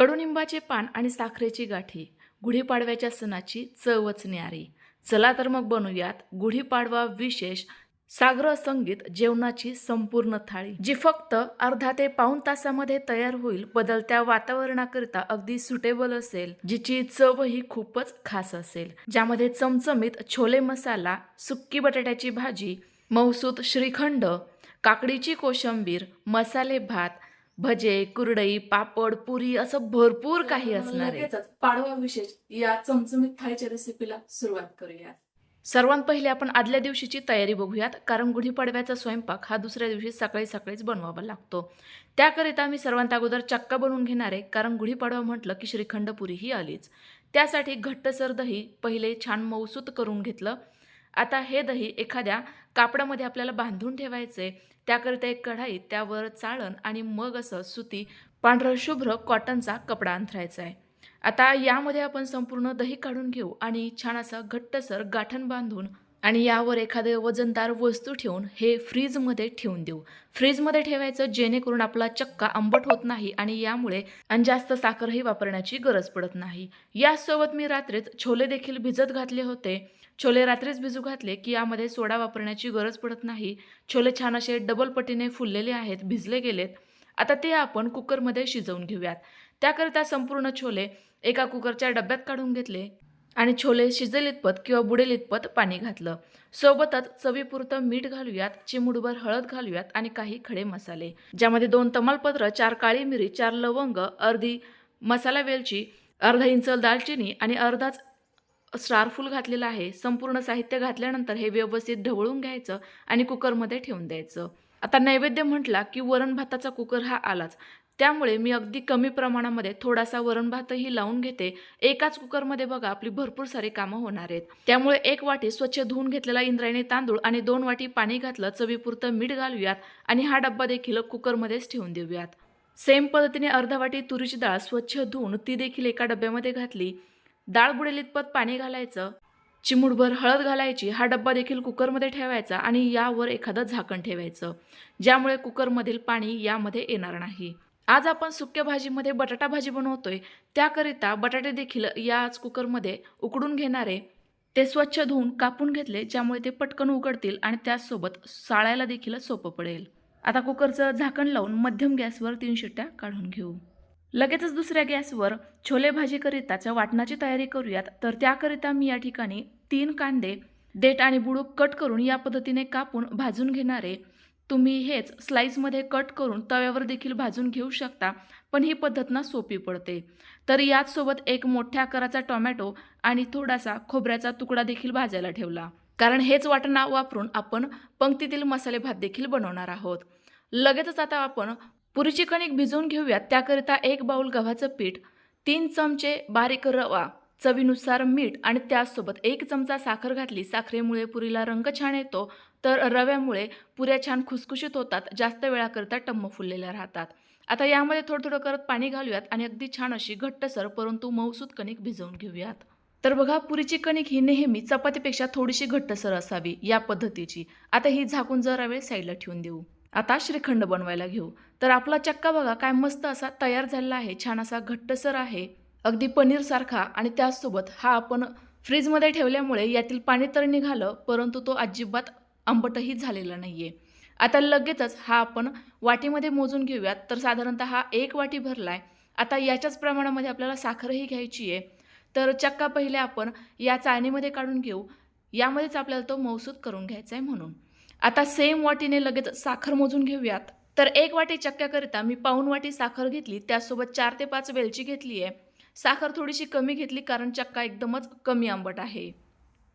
कडुनिंबाचे पान आणि साखरेची गाठी, गुढीपाडव्याच्या सणाची चवच न्यारी. चला तर मग बनवूयात गुढीपाडवा विशेष साग्र संगीत जेवणाची संपूर्ण थाळी, जी फक्त अर्धा ते पाऊण तासामध्ये तयार होईल. बदलत्या वातावरणाकरिता अगदी सुटेबल असेल, जिची चवही खूपच खास असेल. ज्यामध्ये चमचमीत छोले मसाला, सुक्की बटाट्याची भाजी, मौसूत श्रीखंड, काकडीची कोशिंबीर, मसाले भात, भजे, कुरडई, पापड, पुरी असं भरपूर काही असणार आहे. पाडवा विशेष या चमचमीत थाळीच्या रेसिपीला सुरुवात करूया. सर्वात पहिले आपण आदल्या दिवशीची तयारी बघूयात, कारण गुढीपाडव्याचा स्वयंपाक हा दुसऱ्या दिवशी सकाळी सकाळीच बनवावा लागतो. त्याकरिता मी सर्वांत अगोदर चक्का बनवून घेणार आहे, कारण गुढीपाडवा म्हटलं की श्रीखंड पुरी ही आलीच. त्यासाठी घट्टसर दही पहिले छान मऊसूत करून घेतलं. आता हे दही एखाद्या कापडामध्ये आपल्याला बांधून ठेवायचे. त्याकरिता एक कढाई, त्यावर चाळण आणि मग असं सुती पांढरं शुभ्र कॉटनचा कपडा अंथरायचा आहे. आता यामध्ये आपण संपूर्ण दही काढून घेऊ आणि छान असं घट्टसर गाठण बांधून आणि यावर एखादे वजनदार वस्तू ठेवून हे फ्रीजमध्ये ठेवून देऊ. फ्रीजमध्ये ठेवायचं जेणेकरून आपला चक्का आंबट होत नाही आणि यामुळे जास्त साखरही वापरण्याची गरज पडत नाही. यासोबत मी रात्रीच छोले देखील भिजत घातले होते. छोले रात्रीच भिजू घातले की यामध्ये सोडा वापरण्याची गरज पडत नाही. छोले छान असे डबल पटीने फुललेले आहेत, भिजले गेलेत. आता ते आपण कुकरमध्ये शिजवून घेऊयात. त्याकरिता संपूर्ण छोले एका कुकरच्या डब्यात काढून घेतले आणि छोले शिजेल इतपत किंवा बुडेल इतपत पाणी घातलं. सोबतच चवीपुरतं मीठ घालूयात, चिमूटभर हळद घालूयात आणि काही खडे मसाले, ज्यामध्ये 2 तमालपत्र, 4 काळी मिरी, 4 लवंग, अर्धी मसाला वेलची, अर्धा इंच दालचिनी आणि अर्धाच स्टारफूल घातलेलं आहे. संपूर्ण साहित्य घातल्यानंतर हे व्यवस्थित ढवळून घ्यायचं आणि कुकरमध्ये ठेवून द्यायचं. आता नैवेद्य म्हटला की वरण भाताचा कुकर हा आलाच. त्यामुळे मी अगदी कमी प्रमाणामध्ये थोडासा वरण भातही लावून घेते. एकाच कुकरमध्ये बघा आपली भरपूर सारी कामं होणार आहेत. त्यामुळे 1 वाटी स्वच्छ धुवून घेतलेला इंद्रायणी तांदूळ आणि 2 वाटी पाणी घातलं. चवीपुरतं मीठ घालूयात आणि हा डब्बा देखील कुकरमध्येच ठेवून देऊयात. सेम पद्धतीने अर्धा वाटी तुरीची डाळ स्वच्छ धुवून ती देखील एका डब्यामध्ये घातली. डाळ बुडेल इतपत पाणी घालायचं, चिमूटभर हळद घालायची. हा डब्बा देखील कुकरमध्ये ठेवायचा आणि यावर एखादं झाकण ठेवायचं, ज्यामुळे कुकरमधील पाणी यामध्ये येणार नाही. आज आपण सुक्या भाजीमध्ये बटाटा भाजी बनवतोय. त्याकरिता बटाटे देखील याच कुकरमध्ये उकडून घेणार आहे. ते स्वच्छ धुवून कापून घेतले, ज्यामुळे ते पटकन उकडतील आणि त्याचसोबत साळायला देखील सोपं पडेल. आता कुकरचं झाकण लावून मध्यम गॅसवर 3 शिट्ट्या काढून घेऊ. लगेचच दुसऱ्या गॅसवर छोले भाजीकरिताच्या वाटणाची तयारी करूयात. तर त्याकरिता मी या ठिकाणी 3 कांदे, देठ आणि बुडूक कट करून या पद्धतीने कापून भाजून घेणार आहे. तुम्ही हेच स्लाइसमध्ये कट करून तव्यावर देखील भाजून घेऊ शकता, पण ही पद्धत ना सोपी पडते. तर याचसोबत एक मोठ्या आकाराचा टोमॅटो आणि थोडासा खोबऱ्याचा तुकडा देखील भाजायला ठेवला, कारण हेच वाटणा वापरून आपण पंक्तीतील मसाले भात देखील बनवणार आहोत. लगेचच आता आपण पुरीची कणिक भिजवून घेऊयात. त्याकरिता 1 बाउल गव्हाचं पीठ, 3 चमचे बारीक रवा, चवीनुसार मीठ आणि त्याचसोबत 1 चमचा साखर घातली. साखरेमुळे पुरीला रंग छान येतो, तर रव्यामुळे पुऱ्या छान खुसखुशीत होतात, जास्त वेळाकरिता टम्म फुललेल्या राहतात. आता यामध्ये थोडं थोडं करत पाणी घालूयात आणि अगदी छान अशी घट्टसर परंतु मऊसूत कणिक भिजवून घेऊयात. तर बघा, पुरीची कणिक ही नेहमी चपातीपेक्षा थोडीशी घट्टसर असावी, या पद्धतीची. आता ही झाकून जरा वेळ साईडला ठेवून देऊ. आता श्रीखंड बनवायला घेऊ. तर आपला चक्का बघा काय मस्त असा तयार झालेला आहे, छान असा घट्टसर आहे, अगदी पनीरसारखा. आणि त्याचसोबत हा आपण फ्रीजमध्ये ठेवल्यामुळे यातील पाणी तर निघालं, परंतु तो अजिबात आंबटही झालेला नाही आहे. आता लगेचच हा आपण वाटीमध्ये मोजून घेऊयात. तर साधारणतः हा 1 वाटी भरला आहे. आता याच्याच प्रमाणामध्ये आपल्याला साखरही घ्यायची आहे. तर चक्का पहिले आपण या चाळणीमध्ये काढून घेऊ. यामध्येच आपल्याला तो मऊसूत करून घ्यायचा आहे म्हणून. आता सेम वाटीने लगेच साखर मोजून घेऊयात. तर 1 वाटी चक्क्याकरिता मी पाऊण वाटी साखर घेतली. त्यासोबत 4 ते 5 वेलची घेतली आहे. साखर थोडीशी कमी घेतली, कारण चक्का एकदमच कमी आंबट आहे.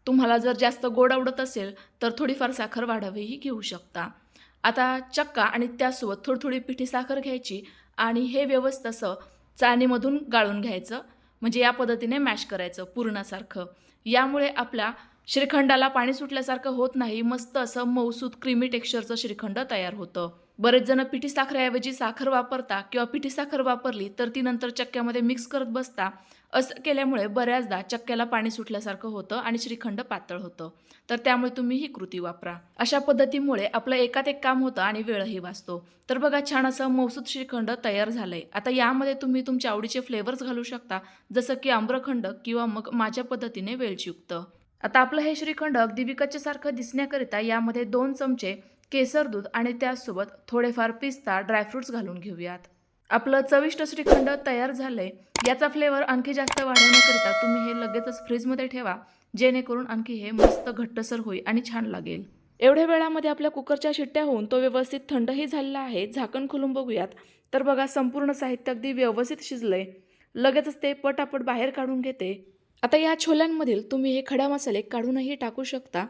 तुम्हाला जर जास्त गोड आवडत असेल तर थोडीफार साखर वाढवही घेऊ शकता. आता चक्का आणि त्यासोबत थोडी थोडी पिठी साखर घ्यायची आणि हे व्यवस्थित असं चाळणीमधून गाळून घ्यायचं, म्हणजे या पद्धतीने मॅश करायचं पूर्णासारखं. यामुळे आपल्या श्रीखंडाला पाणी सुटल्यासारखं होत नाही, मस्त असं मऊसूत क्रीमी टेक्स्चरचं श्रीखंड तयार होतं. बरेच जण पिठी साखरेऐवजी साखर वापरता किंवा पिठी साखर वापरली तर ती नंतर चक्क्यामध्ये मिक्स करत बसता. असं केल्यामुळे बऱ्याचदा चक्क्याला पाणी सुटल्यासारखं होतं आणि श्रीखंड पातळ होतं. तर त्यामुळे तुम्ही ही कृती वापरा. अशा पद्धतीमुळे आपलं एकात एक काम होतं आणि वेळही वाचतो. तर बघा, छान असं मौसूद श्रीखंड तयार झालंय. आता यामध्ये तुम्ही तुमच्या आवडीचे फ्लेवर्स घालू शकता, जसं की आम्रखंड किंवा मग माझ्या पद्धतीने वेलचीयुक्त. आता आपलं हे श्रीखंड अगदी विकतच्यासारखं दिसण्याकरिता यामध्ये 2 चमचे केसर दूध आणि त्याचसोबत थोडेफार पिस्ता, ड्रायफ्रुट्स घालून घेऊयात. आपलं चविष्ट श्रीखंड तयार झालंय. याचा फ्लेवर आणखी जास्त वाढवण्याकरिता तुम्ही हे लगेचच फ्रीजमध्ये ठेवा, जेणेकरून आणखी हे मस्त घट्टसर होईल आणि छान लागेल. एवढ्या वेळामध्ये आपल्या कुकरच्या शिट्ट्या होऊन तो व्यवस्थित थंडही झालेला आहे. झाकण खोलून बघूयात. तर बघा, संपूर्ण साहित्य अगदी व्यवस्थित शिजलंय. लगेचच ते पटापट बाहेर काढून घेते. आता या छोल्यांमधील तुम्ही हे खडा मसाले काढूनही टाकू शकता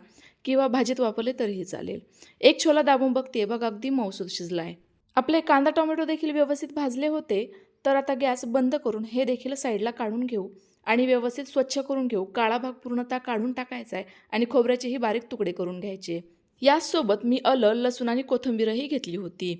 किंवा भाजीत वापरले तरीही चालेल. एक छोला दाबून बघते, बघा अगदी मऊसूत शिजलाय. आपले कांदा टोमॅटो देखील व्यवस्थित भाजले होते. तर आता गॅस बंद करून हे देखील साईडला काढून घेऊ आणि व्यवस्थित स्वच्छ करून घेऊ. काळा भाग पूर्णतः काढून टाकायचा आहे आणि खोबऱ्याचेही बारीक तुकडे करून घ्यायचे. याचसोबत मी आलं, लसूण आणि कोथिंबीरही घेतली होती.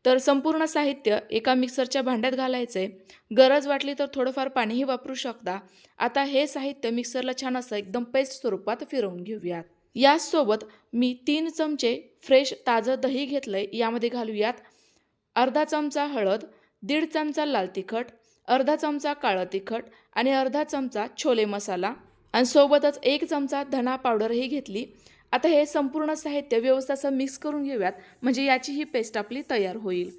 तर संपूर्ण साहित्य एका मिक्सरच्या भांड्यात घालायचं आहे. गरज वाटली तर थोडंफार पाणीही वापरू शकता. आता हे साहित्य मिक्सरला छान असं एकदम पेस्ट स्वरूपात फिरवून घेऊयात. याचसोबत मी 3 चमचे फ्रेश ताजं दही घेतलंय. यामध्ये घालूयात अर्धा चमचा हळद, 1.5 चमचा लाल तिखट, अर्धा चमचा काळं तिखट आणि अर्धा चमचा छोले मसाला आणि सोबतच 1 चमचा धना पावडरही घेतली. आता हे संपूर्ण साहित्य व्यवस्थित असं मिक्स करून घेऊयात, म्हणजे याची ही पेस्ट आपली तयार होईल.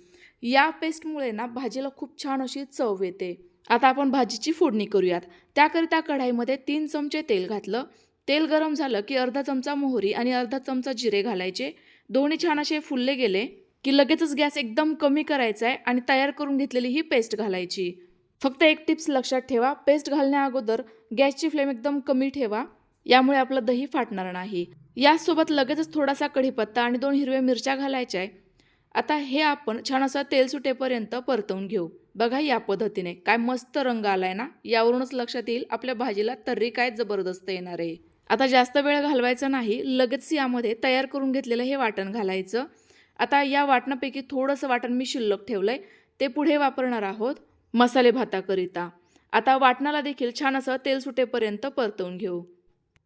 या पेस्टमुळे ना भाजीला खूप छान अशी चव येते. आता आपण भाजीची फोडणी करूयात. त्याकरिता कढाईमध्ये 3 चमचे तेल घातलं. तेल गरम झालं की अर्धा चमचा मोहरी आणि अर्धा चमचा जिरे घालायचे. दोन्ही छान असे फुलले गेले की लगेचच गॅस एकदम कमी करायचा आहे आणि तयार करून घेतलेली ही पेस्ट घालायची. फक्त एक टिप्स लक्षात ठेवा, पेस्ट घालण्या अगोदर गॅसची फ्लेम एकदम कमी ठेवा, यामुळे आपलं दही फाटणार नाही. यासोबत लगेचच थोडासा कढीपत्ता आणि 2 हिरव्या मिरच्या घालायच्या आहे. आता हे आपण छान असं तेल सुटेपर्यंत परतवून घेऊ. बघा, या पद्धतीने काय मस्त रंग आलाय ना. यावरूनच लक्षात येईल आपल्या भाजीला तर्री काय जबरदस्त येणार आहे. आता जास्त वेळ घालवायचा नाही, लगेच यामध्ये तयार करून घेतलेलं हे वाटण घालायचं. आता या वाटणापैकी थोडंसं वाटण मी शिल्लक ठेवलंय, ते पुढे वापरणार आहोत मसाले भाताकरिता. आता वाटणाला देखील छान असं तेल सुटेपर्यंत परतवून घेऊ.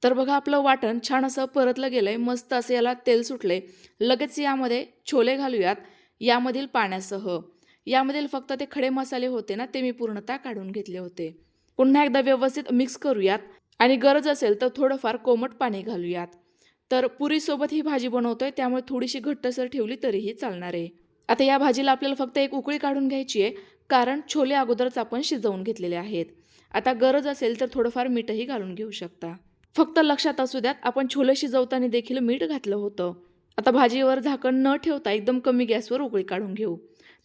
तर बघा, आपलं वाटण छान असं परतलं गेलंय, मस्त असं याला तेल सुटले. लगेच यामध्ये छोले घालूयात, यामधील पाण्यासह. यामधील फक्त ते खडे मसाले होते ना, ते मी पूर्णतः काढून घेतले होते. पुन्हा एकदा व्यवस्थित मिक्स करूयात आणि गरज असेल तर थोडंफार कोमट पाणी घालूयात. तर पुरीसोबत ही भाजी बनवतोय, त्यामुळे थोडीशी घट्टसर ठेवली तरीही चालणार आहे. आता या भाजीला आपल्याला फक्त एक उकळी काढून घ्यायची आहे, कारण छोले अगोदरच आपण शिजवून घेतलेले आहेत. आता गरज असेल तर थोडंफार मीठही घालून घेऊ शकता. फक्त लक्षात असू द्यात, आपण छोले शिजवताना देखील मीठ घातलं होतं. आता भाजीवर झाकण न ठेवता एकदम कमी गॅसवर उकळी काढून घेऊ.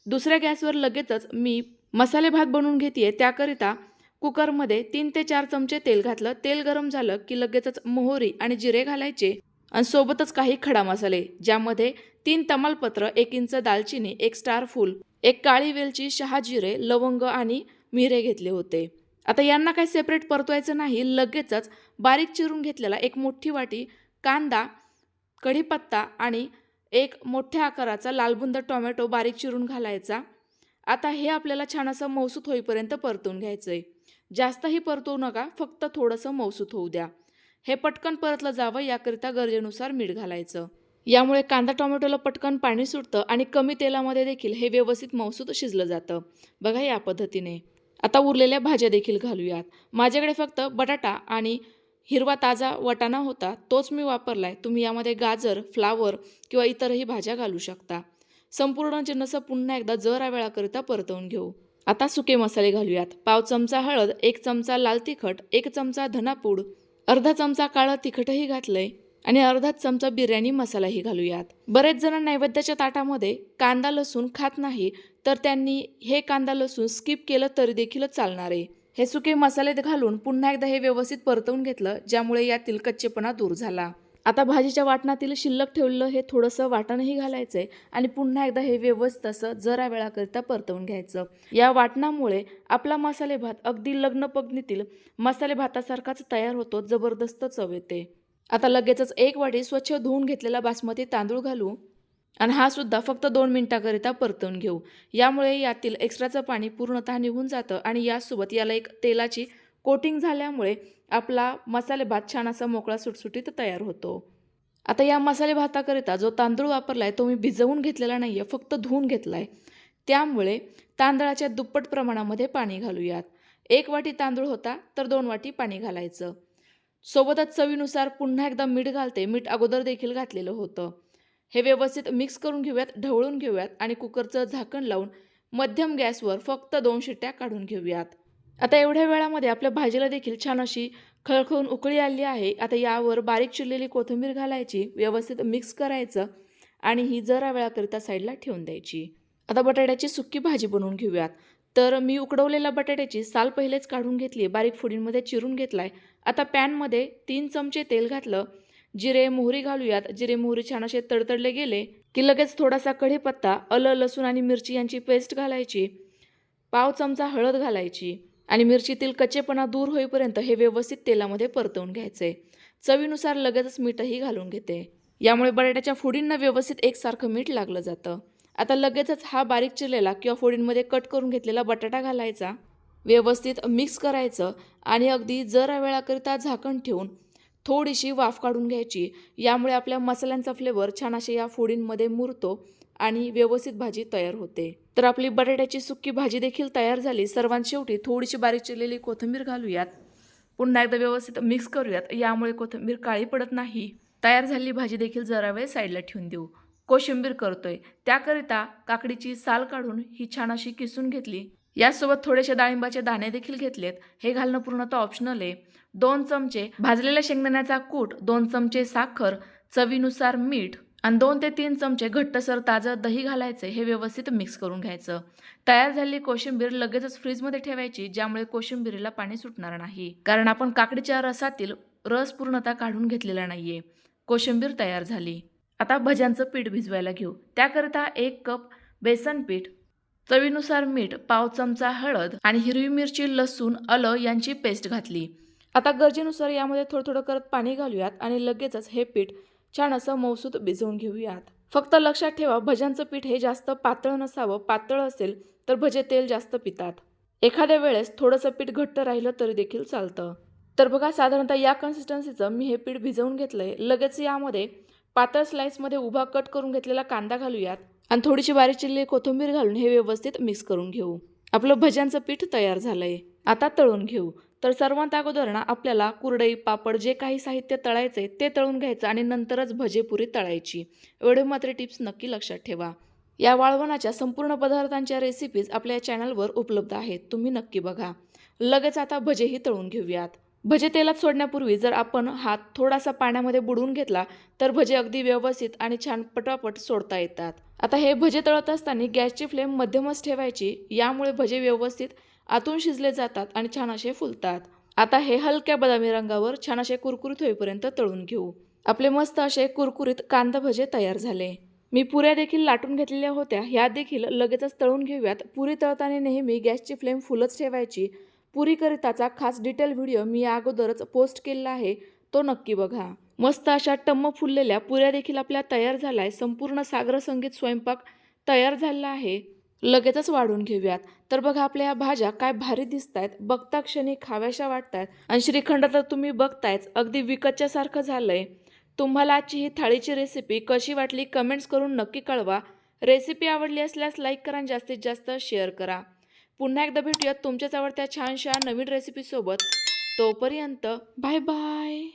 दुसऱ्या गॅसवर लगेचच मी मसाले भात बनवून घेते. त्याकरिता कुकरमध्ये 3 ते 4 चमचे तेल घातलं. तेल गरम झालं की लगेचच मोहरी आणि जिरे घालायचे आणि सोबतच काही खडा मसाले, ज्यामध्ये 3 तमालपत्र, 1 इंच दालचिनी, 1 स्टार फूल, 1 काळी वेलची, 6 जिरे, लवंग आणि मिरे घेतले होते. आता यांना काही सेपरेट परतवायचं नाही. लगेचच बारीक चिरून घेतलेला 1 मोठी वाटी कांदा, कढीपत्ता आणि 1 मोठ्या आकाराचा लालबुंद टोमॅटो बारीक चिरून घालायचा. आता हे आपल्याला छान असं मऊसूत होईपर्यंत परतून घ्यायचं आहे. जास्तही परतवू नका, फक्त थोडंसं मऊसूत होऊ द्या. हे पटकन परतलं जावं याकरिता गरजेनुसार मीठ घालायचं. यामुळे कांदा टोमॅटोला पटकन पाणी सुटतं आणि कमी तेलामध्ये देखील हे व्यवस्थित मऊसूत शिजलं जातं. बघा, या पद्धतीने. आता उरलेल्या भाज्या देखील घालूयात. माझ्याकडे फक्त बटाटा आणि हिरवा ताजा वाटाणा होता, तोच मी वापरलाय. तुम्ही यामध्ये गाजर, फ्लावर किंवा इतरही भाज्या घालू शकता. संपूर्ण जिन्नस पुन्हा एकदा जरा वेळाकरिता परतवून घेऊ. आता सुके मसाले घालूयात. पाव चमचा हळद, 1 चमचा लाल तिखट, 1 चमचा धनापूड, अर्धा चमचा काळं तिखटही घातलंय आणि अर्धा चमचा बिर्याणी मसालाही घालूयात. बरेच जण नैवेद्याच्या ताटामध्ये कांदा लसूण खात नाही, तर त्यांनी हे कांदा लसूण स्किप केलं तरी देखील चालणार आहे. हे सुके मसाले घालून पुन्हा एकदा हे व्यवस्थित परतवून घेतलं, ज्यामुळे यातील कच्चेपणा दूर झाला. आता भाजीच्या वाटणातील शिल्लक ठेवलेलं हे थोडंसं वाटणही घालायचं आहे आणि पुन्हा एकदा हे व्यवस्थित असं जरा वेळाकरिता परतवून घ्यायचं. या वाटणामुळे आपला मसाले भात अगदी लग्न पगनीतील मसाले भातासारखाच तयार होतो. जबरदस्त चव येते. आता लगेचच 1 वाटी स्वच्छ धुवून घेतलेला बासमती तांदूळ घालू आणि हा सुद्धा फक्त 2 मिनिटाकरिता परतवून घेऊ. यामुळे यातील एक्स्ट्राचं पाणी पूर्णतः निघून जातं आणि यासोबत याला एक तेलाची कोटिंग झाल्यामुळे आपला मसाले भात छान असा मोकळा सुटसुटीत तयार होतो. आता या मसाले भाताकरिता जो तांदूळ वापरला आहे तो मी भिजवून घेतलेला नाही आहे, फक्त धुवून घेतला आहे. त्यामुळे तांदळाच्या दुप्पट प्रमाणामध्ये पाणी घालूयात. 1 वाटी तांदूळ होता तर 2 वाटी पाणी घालायचं. सोबतच चवीनुसार पुन्हा एकदा मीठ घालते. मीठ अगोदर देखील घातलेलं होतं. हे व्यवस्थित मिक्स करून घेऊयात, ढवळून घेऊयात आणि कुकरचं झाकण लावून मध्यम गॅसवर फक्त 2 शिट्ट्या काढून घेऊयात. आता एवढ्या वेळामध्ये आपल्या भाजीला देखील छान अशी खळखळून उकळी आली आहे. आता यावर बारीक चिरलेली कोथिंबीर घालायची, व्यवस्थित मिक्स करायचं आणि ही जरा वेळाकरिता साईडला ठेवून द्यायची. आता बटाट्याची सुक्की भाजी बनवून घेऊयात. तर मी उकडवलेल्या बटाट्याची साल पहिलेच काढून घेतली आहे, बारीक फोडींमध्ये चिरून घेतला आहे. आता पॅनमध्ये 3 चमचे तेल घातलं. जिरे मोहरी घालूयात. जिरे मोहरी छान असे तडतडले गेले की लगेच थोडासा कढीपत्ता, आलं लसूण आणि मिरची यांची पेस्ट घालायची. पाव चमचा हळद घालायची आणि मिरचीतील कच्चेपणा दूर होईपर्यंत हे व्यवस्थित तेलामध्ये परतवून घ्यायचे. चवीनुसार लगेचच मीठही घालून घेते. यामुळे बटाट्याच्या फोडींना व्यवस्थित एकसारखं मीठ लागलं जातं. आता लगेचच हा बारीक चिरलेला किंवा फोडींमध्ये कट करून घेतलेला बटाटा घालायचा, व्यवस्थित मिक्स करायचं आणि अगदी जरा वेळाकरिता झाकण ठेवून थोडीशी वाफ काढून घ्यायची. यामुळे आपल्या मसाल्यांचा फ्लेवर छान असे या फोडींमध्ये मुरतो आणि व्यवस्थित भाजी तयार होते. तर आपली बटाट्याची सुक्की भाजी देखील तयार झाली. सर्वांत शेवटी थोडीशी बारीक चिरलेली कोथिंबीर घालूयात. पुन्हा एकदा व्यवस्थित मिक्स करूयात. यामुळे कोथिंबीर काळी पडत नाही. तयार झालेली भाजी देखील जरा वेळ साईडला ठेवून देऊ. कोशिंबीर करतोय त्याकरिता काकडीची साल काढून ही छान अशी किसून घेतली. यासोबत थोडेसे डाळिंबाचे दाणे देखील घेतलेत. हे घालणं पूर्णतः ऑप्शनल आहे. 2 चमचे भाजलेल्या शेंगदाण्याचा कूट, 2 चमचे साखर, चवीनुसार मीठ आणि 2 ते 3 चमचे घट्टसर ताजं दही घालायचे. हे व्यवस्थित मिक्स करून घ्यायचं. तयार झालेली कोशिंबीर लगेचच फ्रीजमध्ये ठेवायची, ज्यामुळे कोशिंबीरीला पाणी सुटणार नाही, कारण आपण काकडीच्या रसातील रस पूर्णतः काढून घेतलेला नाहीये. कोशिंबीर तयार झाली. आता भज्यांचं पीठ भिजवायला घेऊ. त्याकरिता 1 कप बेसन पीठ, चवीनुसार मीठ, पाव चमचा हळद आणि हिरवी मिरची, लसूण, आलं यांची पेस्ट घातली. आता गरजेनुसार यामध्ये थोडं थोडं करत पाणी घालूयात आणि लगेचच हे पीठ छान असं मऊसूत भिजवून घेऊयात. फक्त लक्षात ठेवा, भज्यांचं पीठ हे जास्त पातळ नसावं. पातळ असेल तर भजे तेल जास्त पितात. एखाद्या वेळेस थोडंसं पीठ घट्ट राहिलं तरी देखील चालतं. तर बघा, साधारणतः या कन्सिस्टन्सीचं मी हे पीठ भिजवून घेतलंय. लगेच यामध्ये पातळ स्लाइसमध्ये उभा कट करून घेतलेला कांदा घालूयात आणि थोडीशी बारीक चिरलेली कोथिंबीर घालून हे व्यवस्थित मिक्स करून घेऊ. आपलं भज्यांचं पीठ तयार झालंय. आता तळून घेऊ. तर सर्वात अगोदर ना आपल्याला कुरडई, पापड जे काही साहित्य तळायचे ते तळून घ्यायचं आणि नंतरच भजेपुरी तळायची. एवढे मात्र टिप्स नक्की लक्षात ठेवा. या वाळवणाच्या संपूर्ण पदार्थांच्या रेसिपीज आपल्या चॅनलवर उपलब्ध आहेत, तुम्ही नक्की बघा. लगेच आता भजेही तळून घेऊयात. भजे तेलात सोडण्यापूर्वी जर आपण हात थोडासा पाण्यामध्ये बुडवून घेतला तर भजे अगदी व्यवस्थित आणि छान पटापट सोडता येतात. आता हे भजे तळत असताना गॅसची फ्लेम मध्यमच ठेवायची. यामुळे भजे व्यवस्थित आतून शिजले जातात आणि छान असे फुलतात. आता हे हलक्या बदामी रंगावर छान असे कुरकुरीत होईपर्यंत तळून घेऊ. आपले मस्त असे कुरकुरीत कांदा भजे तयार झाले. मी पुऱ्या देखील लाटून घेतलेल्या होत्या, ह्या देखील लगेचच तळून घेऊयात. पुरी तळताना नेहमी गॅसची फ्लेम फुलच ठेवायची. पुरीकरिताचा खास डिटेल व्हिडिओ मी या अगोदरच पोस्ट केलेला आहे, तो नक्की बघा. मस्त अशा टम्म फुललेल्या पुऱ्या देखील आपल्या तयार झालाय. संपूर्ण सागर संगीत स्वयंपाक तयार झाला आहे. लगेचच वाढून घेऊयात. तर बघा, आपल्या या भाज्या काय भारी दिसतायत, बघता क्षणी खाव्याशा वाटतायत. आणि श्रीखंड तर तुम्ही बघतायच, अगदी विकतच्या सारखं झालंय. तुम्हाला आजची ही थाळीची रेसिपी कशी वाटली कमेंट्स करून नक्की कळवा. रेसिपी आवडली असल्यास लाईक करा आणि जास्तीत जास्त शेअर करा. पुन्हा एकदा भेटूयात तुमच्याच आवडत्या छानशा नवीन रेसिपीसोबत. तोपर्यंत बाय बाय.